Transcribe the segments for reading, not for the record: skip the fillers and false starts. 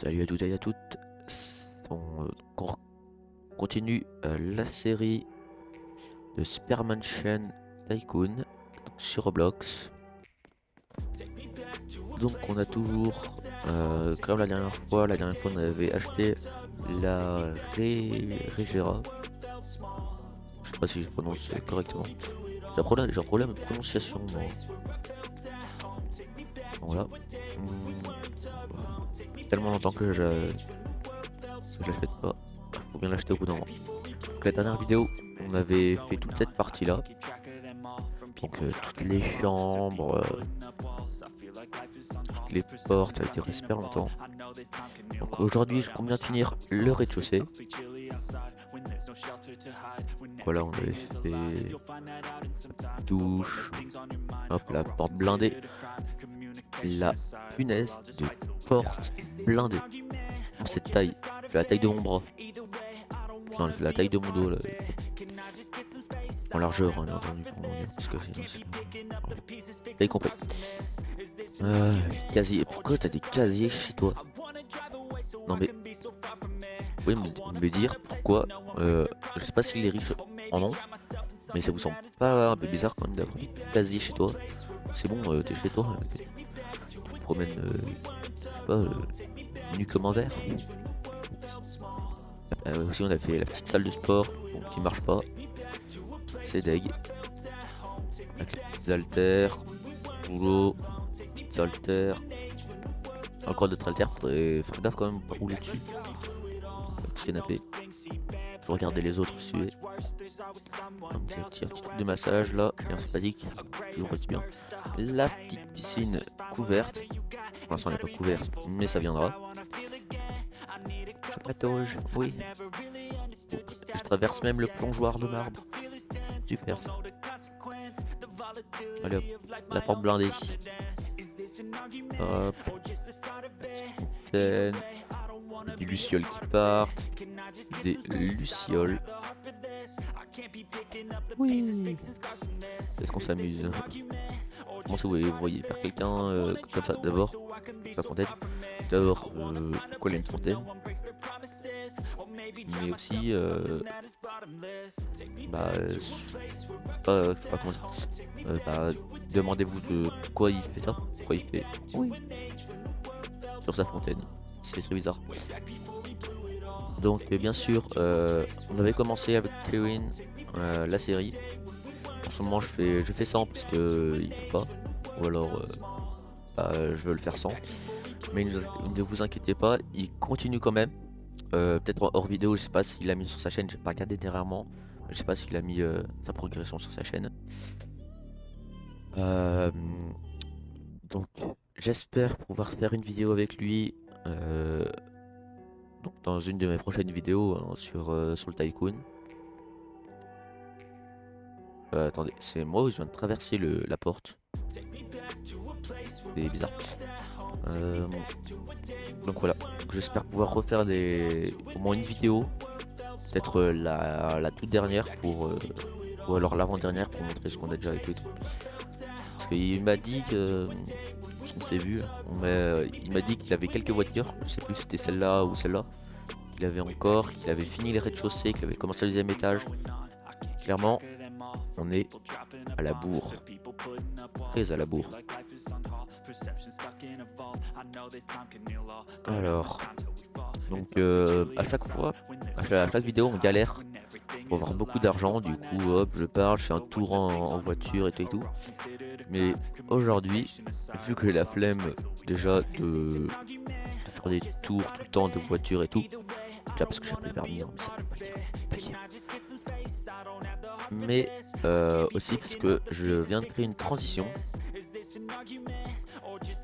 Salut à toutes et à toutes. On continue la série de Super Mansion Tycoon sur Roblox. Donc on a toujours, comme la dernière fois on avait acheté la Regera. Je sais pas si je prononce correctement. J'ai un problème de prononciation moi. Voilà. Tellement longtemps que je l'achète pas. Faut bien l'acheter au bout d'un moment. Donc la dernière vidéo, on avait fait toute cette partie là. Donc toutes les chambres, toutes les portes, ça a duré super longtemps. Donc aujourd'hui, je compte bien finir le rez-de-chaussée. Voilà, on avait fait la douche, hop, la porte blindée, la punaise de porte blindée. Donc cette taille, fait la taille de mon bras. Non, elle fait la taille de mon dos là. En largeur, hein, bien entendu, pour mon parce que sinon. T'as compris. Casier. Pourquoi t'as des casiers chez toi? Non mais. Vous pouvez me dire pourquoi. Je sais pas si les riches en ont. Mais ça vous semble pas un peu bizarre quand même d'avoir des casiers chez toi? C'est bon, t'es chez toi. Tu te promènes. Je sais pas. Nu comme un verre. Aussi on a fait la petite salle de sport. Bon, qui marche pas. C'est deg. Avec les petites haltères. Rouleau. Petites haltères. Encore d'autres haltères. Faudrait faire gaffe quand même pour rouler dessus. Un petit canapé. Je regardais les autres suer. Un petit truc de massage là. Et un sympathique. Toujours aussi bien. La petite piscine couverte. Pour l'instant elle n'est pas couverte. Mais ça viendra. Je patauge. Oui. Je traverse même le plongeoir de marbre. Super ça. Allez hop, la porte blindée. Hop. Des lucioles qui partent. Des lucioles. Oui. Est-ce qu'on s'amuse? Comment ça vous voyez faire quelqu'un comme ça d'abord? La fontaine. D'abord, pourquoi il y a une fontaine? Mais aussi, je sais pas comment dire. Demandez-vous de pourquoi il fait ça. Pourquoi il fait oui sur sa fontaine. C'est très bizarre. Donc bien sûr, on avait commencé avec Kevin la série. En ce moment je fais sans parce que il peut pas. Ou alors je veux le faire sans. Mais ne vous inquiétez pas, il continue quand même. Peut-être hors vidéo, je sais pas s'il a mis sur sa chaîne, j'ai pas regardé dernièrement. Je sais pas s'il a mis sa progression sur sa chaîne. Donc j'espère pouvoir faire une vidéo avec lui donc dans une de mes prochaines vidéos hein, sur le Tycoon. Attendez, c'est moi où je viens de traverser la porte. C'est bizarre. Donc voilà, j'espère pouvoir refaire au moins une vidéo. Peut-être la toute dernière ou alors l'avant-dernière pour montrer ce qu'on a déjà et tout. Parce qu'il m'a dit que on s'est vu, il m'a dit qu'il avait quelques voitures, je sais plus si c'était celle-là ou celle-là, qu'il avait encore, qu'il avait fini les rez-de-chaussée, qu'il avait commencé le deuxième étage. Clairement, on est à la bourre, très à la bourre. Alors, donc à chaque vidéo on galère pour avoir beaucoup d'argent, du coup hop je parle, je fais un tour en voiture et tout. Mais aujourd'hui, vu que j'ai la flemme déjà de faire des tours tout le temps de voiture et tout, déjà parce que j'ai pas le permis, hein, mais ça peut pas dire. Mais aussi parce que je viens de créer une transition.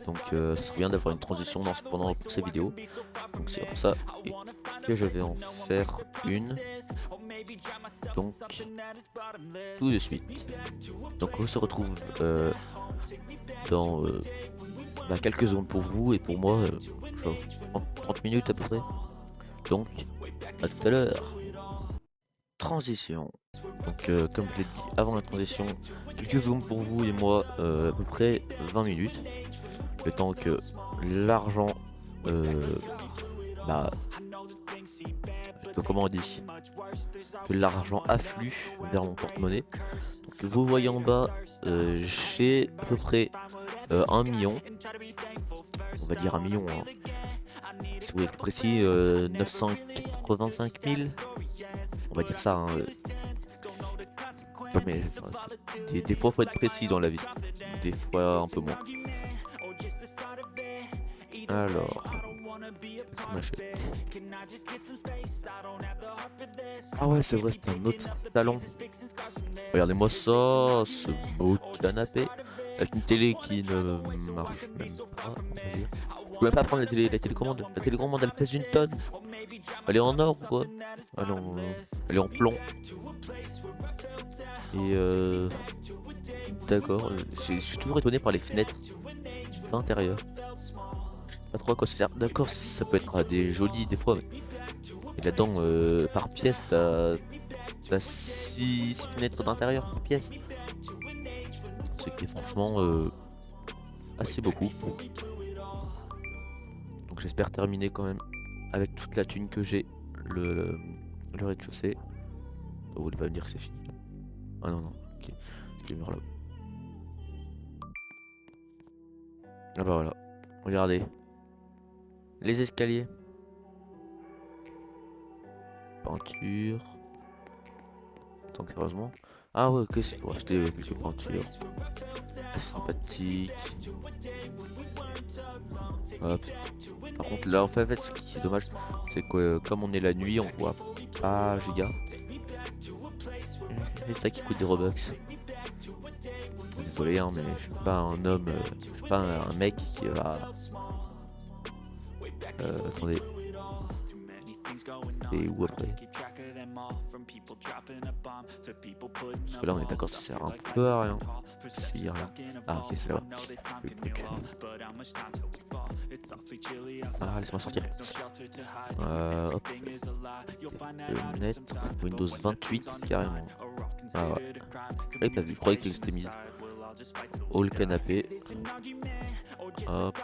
Donc ça serait bien d'avoir une transition pendant pour ces vidéos. Donc c'est pour ça que je vais en faire une. Donc tout de suite. Donc on se retrouve dans quelques secondes pour vous et pour moi, genre 30 minutes à peu près. Donc à tout à l'heure. Transition. Donc comme je l'ai dit avant la transition, quelques secondes pour vous et moi, à peu près 20 minutes. Le temps que l'argent bah, comment on dit, que l'argent afflue vers mon porte-monnaie. Donc vous voyez en bas, j'ai à peu près 1 million. On va dire 1 million, hein. Si vous êtes précis, 985 000. On va dire ça, hein. Ouais, mais enfin, des fois faut être précis dans la vie. Des fois un peu moins. Alors, qu'est-ce qu'on achète? Ah ouais, c'est vrai, c'est un autre salon. Regardez-moi ça, ce beau canapé. Avec une télé qui ne marche même pas, on va dire. Je peux même pas prendre la télécommande. La télécommande elle pèse 1 tonne. Elle est en or ou quoi? Ah non, elle est en plomb. Et d'accord, je suis toujours étonné par les fenêtres d'intérieur. Pas trop à quoi ça sert. D'accord, ça peut être des jolis des fois, mais là-dedans, par pièce, t'as 6 fenêtres d'intérieur par pièce. Ce qui est franchement assez beaucoup. Donc j'espère terminer quand même avec toute la thune que j'ai le rez-de-chaussée. Vous voulez pas me dire que c'est fini? Ah non, non, ok. Je les meurs là. Ah bah voilà. Regardez. Les escaliers. Peinture. Tant que sérieusement. Ah ouais, ok, c'est pour acheter quelques peintures. C'est sympathique. Hop. Par contre là en fait ce qui est dommage c'est que comme on est la nuit on voit pas giga. C'est ça qui coûte des Robux. Désolé hein, mais je suis pas un homme, je suis pas un mec qui va... attendez. Et où après? Parce que là on est d'accord, ça sert un peu à rien. Si, rien. Ah ok, c'est là-bas. Le truc. Ah, laisse-moi sortir. Hop. Net. Windows 28 carrément. Ah ouais. J'avais pas vu, je croyais qu'il s'était mis. All canapé. Hop.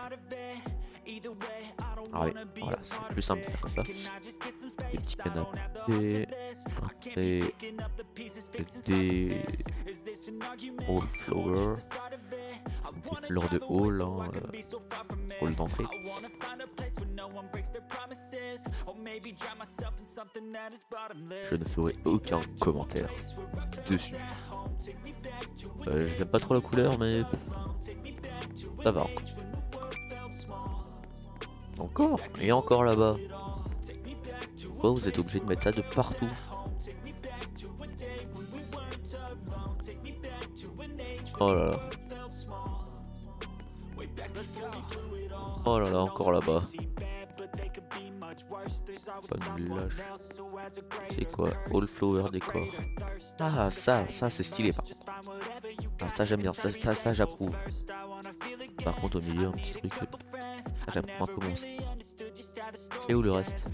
Ah oui, voilà, c'est plus simple de faire comme ça. Des petits canapés. Des hall flower. Des fleurs de hall, hein, hall d'entrée. Je ne ferai aucun commentaire dessus. Je n'aime pas trop la couleur, mais ça va encore. Encore et encore là-bas. Pourquoi vous êtes obligé de mettre ça de partout? Oh là là. Oh là là, encore là-bas. Pas nul lâche. C'est quoi? All flower décor. Ah ça c'est stylé par contre. Ah ça j'aime bien, ça j'approuve. Par contre au milieu un petit truc. J'approuve un peu moins. C'est où le reste?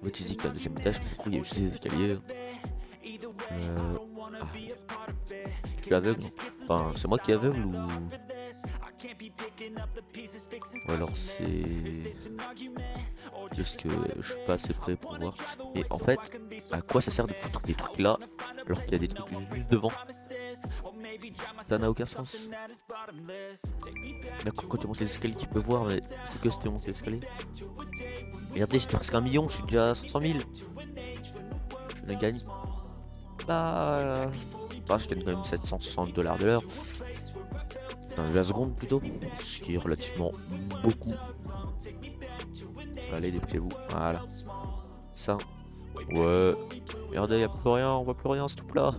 En fait, tu dis qu'il y a un deuxième étage, mais il y a juste des escaliers. Ah. Je suis aveugle. Enfin, c'est moi qui est aveugle ou alors c'est juste que je suis pas assez prêt pour voir. Et en fait, à quoi ça sert de foutre des trucs là alors qu'il y a des trucs juste devant? Ça n'a aucun sens. D'accord, quand tu montes les escaliers, tu peux voir, mais c'est que si tu montes les escaliers. Regardez, j'étais presque 1 million, je suis déjà à 500 000. Je ne gagne pas. Je gagne quand même 760 $ de l'heure. Dans la seconde plutôt, ce qui est relativement beaucoup. Allez, dépêchez-vous. Voilà. Ça. Ouais. Regardez, y a plus rien, on voit plus rien, c'est tout plat.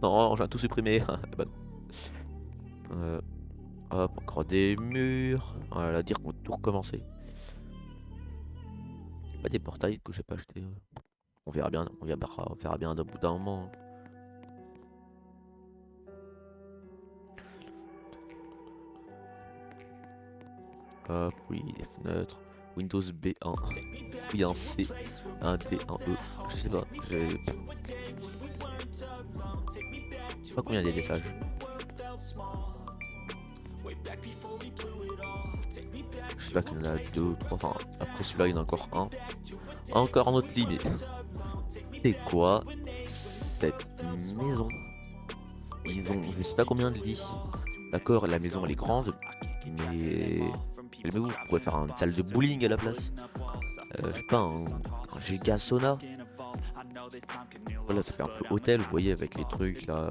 Non, j'ai tout supprimé. Bah non. Hop, encore des murs. Voilà, dire qu'on va tout recommencer. Pas des portails que j'ai pas acheté. On verra bien, on verra bien d'un bout d'un moment. Hop, oui, les fenêtres. Windows B1. Oui, un C, un D, un E. Je sais pas. Je sais pas combien il y a d'étages. J'espère qu'il y en a 2 ou 3. Enfin, après celui-là, il y en a encore un. Encore un autre lit, mais c'est quoi cette maison? Ils ont, je sais pas combien de lits. D'accord, la maison elle est grande, mais vous pourrez faire une salle de bowling à la place. Je sais pas, un giga sauna. Voilà, ça fait un peu hôtel, vous voyez, avec les trucs là.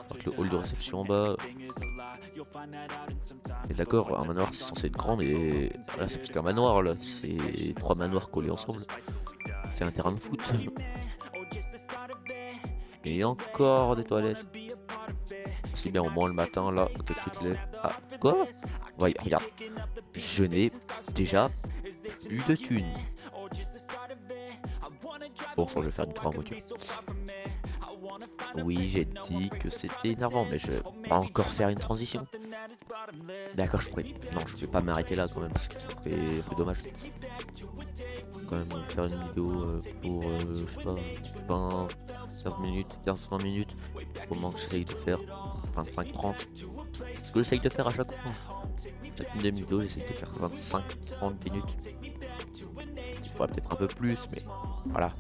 Donc le hall de réception en bas. Et d'accord, un manoir c'est censé être grand, mais là c'est plus qu'un manoir là. C'est 3 manoirs collés ensemble. C'est un terrain de foot. Et encore des toilettes. C'est bien au moins le matin là, avec toutes les... Ah, quoi? Ouais, regarde. Je n'ai déjà plus de thunes. Bon, je vais faire du train en voiture. Oui, j'ai dit que c'était énervant, mais je vais pas encore faire une transition. D'accord, je pourrais... Non, je vais pas m'arrêter là quand même, parce que ça serait un peu dommage. Quand même faire une vidéo pour, je sais pas, 20, 15 minutes, 15-20 minutes. Comment que j'essaye de faire 25-30. C'est ce que j'essaye de faire à chaque fois. Chacune des vidéos, j'essaye de faire 25-30 minutes. Je pourrais peut-être un peu plus, mais voilà.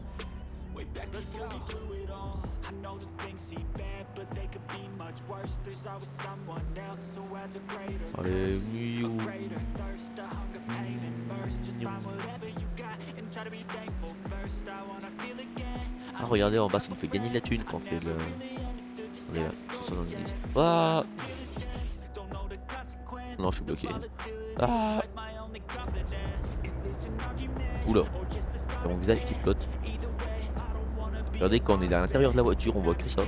Allez, miou. Ah, regardez en bas, ça nous fait gagner de la thune quand on fait le. On est là, 70. Ah, non, je suis bloqué. Ah. Oula, il y a mon visage qui flotte. Regardez, quand on est à l'intérieur de la voiture, on voit que ça.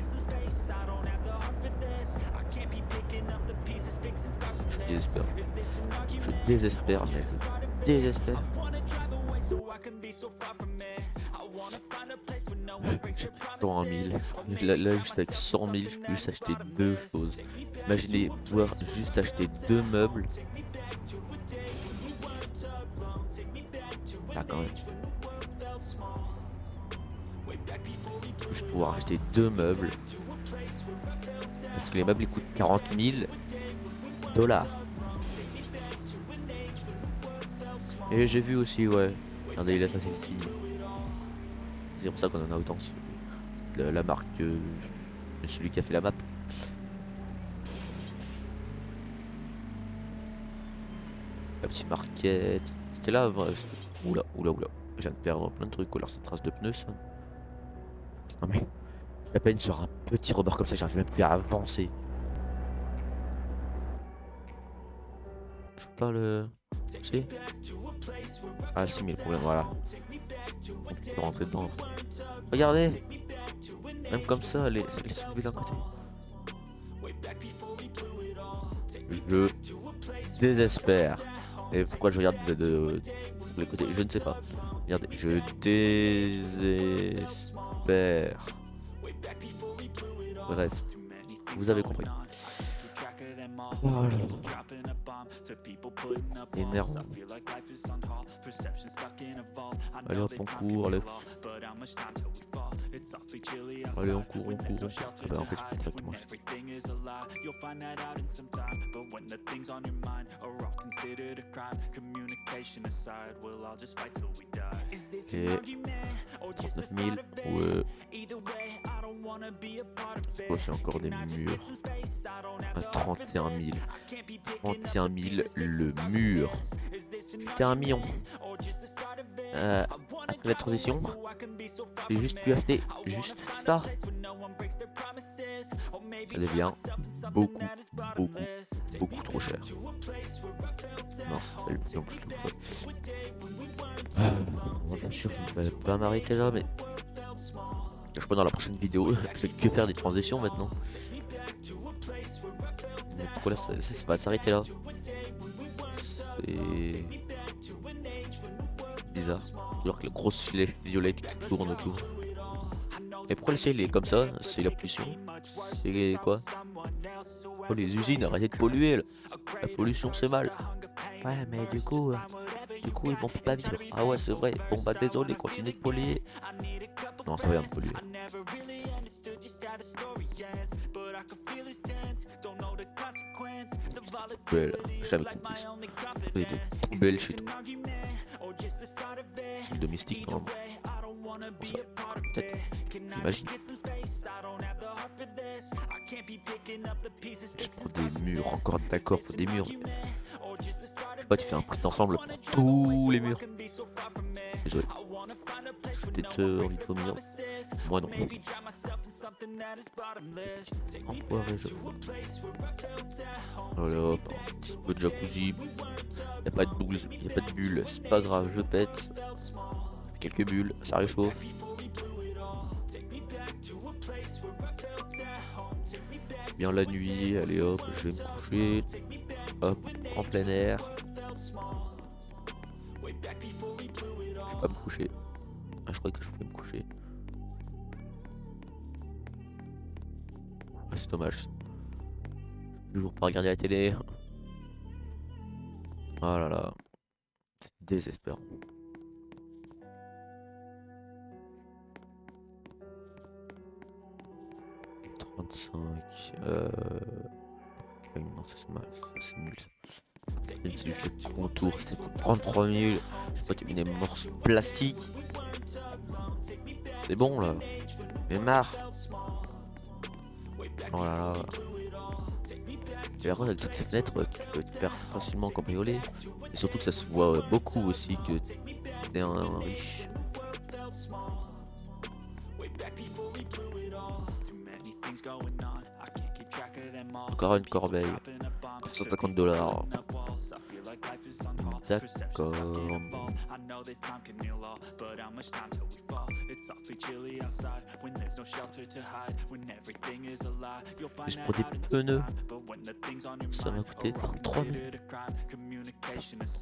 Je désespère. Je désespère, mais je désespère. J'ai 100 000. Là, juste avec 100 000, je peux juste acheter 2 choses. Imaginez pouvoir juste acheter 2 meubles. Là, quand même. Je vais pouvoir acheter 2 meubles. Parce que les meubles ils coûtent 40 000 $. Et j'ai vu aussi, ouais. Regardez, il a ça, celle-ci. C'est pour ça qu'on en a autant. La marque de celui qui a fait la map. La petite marquette. C'était là. Oula. Je viens de perdre plein de trucs. Alors, c'est trace de pneus, ça. Non, mais. Je suis à peine sur un petit rebord comme ça. J'arrive même plus à avancer. Je peux pas le. Si. Ah, si, mais le problème, voilà. On peut rentrer dedans. Regardez. Même comme ça, elle est soulevée d'un côté. Je désespère. Et pourquoi je regarde de le côté? Je ne sais pas. Regardez, je désespère. Bref, vous avez compris. Voilà. Énervant. Allez hop, on court, allez. Allez, on court. Ah bah, en fait, je peux directement acheter. Et 39 000, ouais. C'est quoi, c'est encore des murs. 31 000. 31 000 le mur. C'était 1 million. Après la transition, j'ai juste pu acheter juste ça. Ça devient beaucoup trop cher. Non, c'est le plus long que je le fais. Bien sûr, je ne vais pas m'arrêter là, mais je crois dans la prochaine vidéo, je vais que faire des transitions maintenant. Mais pourquoi là, ça va s'arrêter là? C'est bizarre. Alors que la grosse flèche violette qui tourne autour. Et pourquoi le ciel est comme ça? C'est la pollution? C'est quoi? Oh, les usines, arrêtez de polluer là. La pollution c'est mal. Ouais, mais du coup, Du coup, ils m'ont pas vivre. Ah ouais, c'est vrai. Bon bah désolé, continuez de polluer. Non, ça va me polluer. Belle, j'avais compris ça. Il y a des poubelles chez toi. C'est le domestique normalement. Pour ça. Peut-être. J'imagine. Je prends des murs, encore d'accord, faut des murs. Je sais pas, tu fais un prêt ensemble pour tous les murs. Désolé. J'ai peut-être envie de vomir. Moi non. Enfoiré, je vois. Voilà, hop, un petit peu de jacuzzi. Y'a pas de bulles, y a pas de bulles, c'est pas grave, je pète. Quelques bulles, ça réchauffe. Bien la nuit, allez hop, je vais me coucher. Hop, en plein air. Je vais pas me coucher. Ah, je croyais que je pouvais me coucher. Ah, c'est dommage. Je peux toujours pas regarder la télé. Oh là là. C'est désespérant. Non, ça c'est mal, ça c'est nul. C'est juste le contour, c'est pour 33 000. Je sais pas, tu mets des morceaux de plastique. C'est bon là. Mais marre. Oh là là. Tu verras avec toutes ces fenêtres, tu peux te faire facilement cambrioler. Et surtout que ça se voit beaucoup aussi que t'es un riche. Encore une corbeille. 150 $. D'accord. Juste pour des pneus, ça m'a coûté 23 000.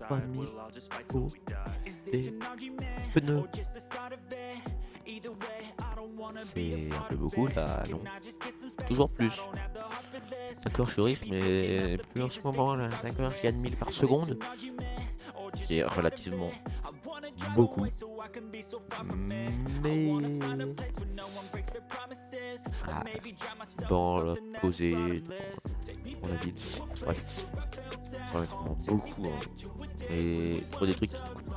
3 000 pour des pneus. C'est un peu beaucoup là, non? Toujours plus. D'accord, je suis riche, mais plus en ce moment là. D'accord, je gagne 1000 par seconde. C'est relativement beaucoup. Mais dans la posée, dans la ville, bref, c'est relativement beaucoup. Hein. Et pour des trucs qui coûtent.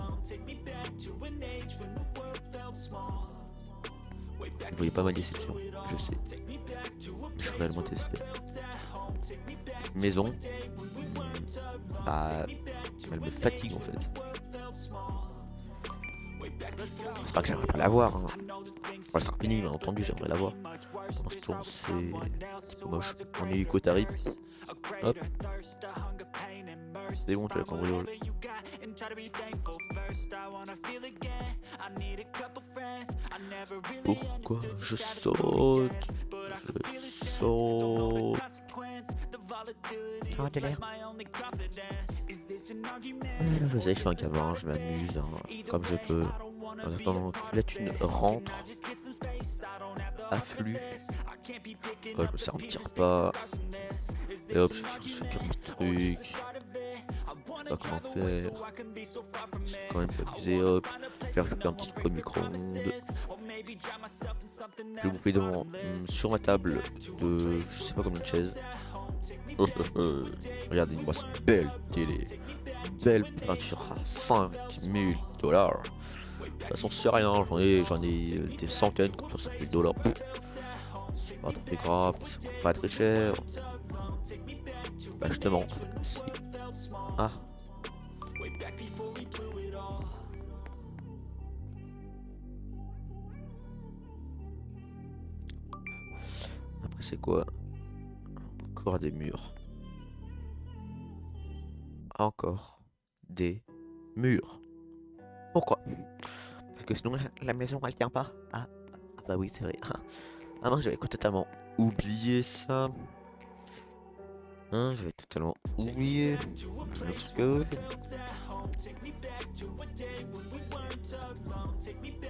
Vous voyez pas ma déception, je sais. Je suis réellement désespéré. Maison, bah, elle me fatigue en fait. C'est pas que j'aimerais pas l'avoir. Hein. Ça sera fini, bien entendu, j'aimerais l'avoir. Pendant ce temps, c'est un petit peu moche. On est éco-tarif. Hop. C'est bon, tu la cambriole. Pourquoi je saute? Je saute. Oh, de l'air. Je sais, je suis un gamin, je m'amuse hein, comme je peux. En attendant que la thune rentre, afflue. Je me sers un petit repas. Et hop, je fais un petit truc. Je sais pas comment faire. C'est quand même pas abusé. Hop, faire un petit truc au micro-ondes. Je vais bouffer sur ma table de je sais pas combien de chaises. Regardez-moi cette belle télé. Belle peinture à 5 000 $. De toute façon, c'est rien, j'en ai des centaines comme 60 000 $. C'est pas très grave, ça coûte pas très cher. Bah, justement, si. Ah. Après, c'est quoi? Encore des murs. Encore des murs. Pourquoi? Parce que sinon la maison elle tient pas. Ah bah oui c'est vrai. Ah non j'avais totalement oublié ça. Hein, j'avais totalement oublié. Let's go.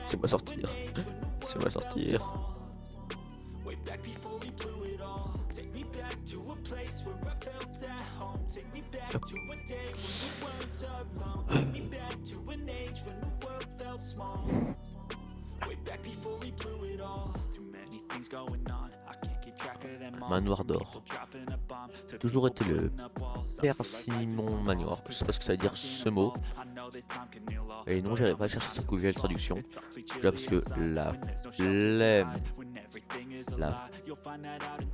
C'est moi sortir. C'est moi sortir. Hop. Manoir d'or. Toujours été le Persimon Manoir. Je sais pas ce que ça veut dire ce mot. Et non, j'irai pas chercher sur Google Traduction. Déjà parce que la flemme.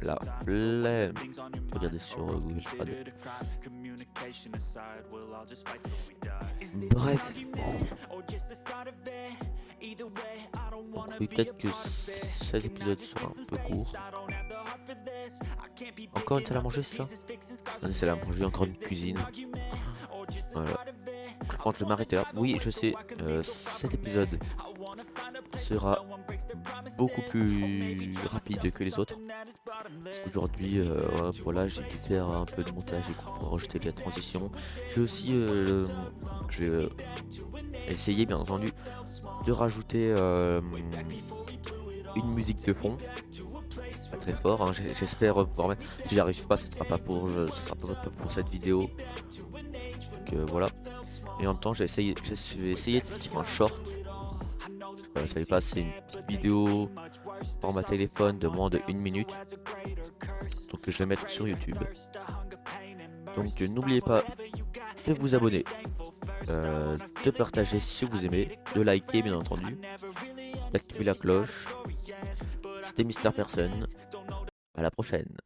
La flemme. Regardez sur Google Trad. Bref. Oui, peut-être que cet épisode sera un peu court. Encore une salle à manger, c'est ça? Une salle à manger, encore une cuisine. Voilà. Je pense que je vais m'arrêter là. Oui, je sais, cet épisode sera beaucoup plus rapide que les autres. Parce qu'aujourd'hui, voilà, j'ai dû faire un peu de montage et pour rajouter de la transition. Je vais aussi, je vais essayer, bien entendu, de rajouter une musique de fond. Pas très fort, hein. J'espère pouvoir mettre. Si j'arrive pas, ce sera pas pour cette vidéo. Donc voilà. Et en même temps, je vais essayer de faire un short. Vous savez pas, c'est une petite vidéo format téléphone de moins de 1 minute. Donc je vais mettre sur YouTube. Donc n'oubliez pas de vous abonner, de partager si vous aimez, de liker bien entendu, d'activer la cloche. C'était Mister Person. À la prochaine.